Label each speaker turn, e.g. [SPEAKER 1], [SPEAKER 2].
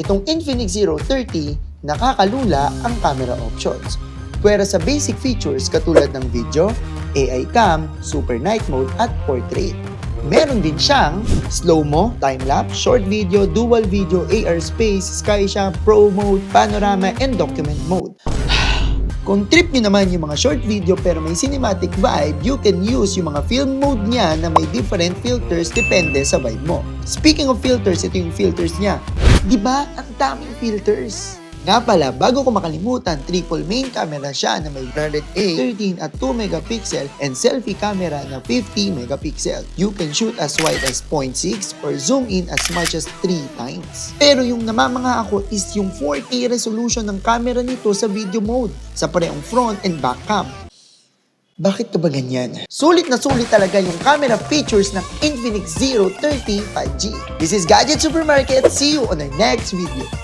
[SPEAKER 1] Itong Infinix Zero 30, nakakalula ang camera options. Pwera sa basic features katulad ng video, AI cam, super night mode at portrait. Meron din siyang slow-mo, time-lapse, short video, dual video, AR space, SkyShot, Pro mode, panorama, and document mode. Kung trip nyo naman yung mga short video pero may cinematic vibe, you can use yung mga film mode niya na may different filters depende sa vibe mo. Speaking of filters, ito yung filters niya. Diba? Ang daming filters. Nga pala, bago ko makalimutan, triple main camera siya na may A 13 at 2 megapixel and selfie camera na 50 megapixel. You can shoot as wide as 0.6 or zoom in as much as 3 times. Pero yung namamanga ako is yung 4K resolution ng camera nito sa video mode sa parehong front and back cam. Bakit ka ba ganyan? Sulit na sulit talaga yung camera features ng Infinix Zero 30 5G. This is Gadget Supermarket. See you on our next video.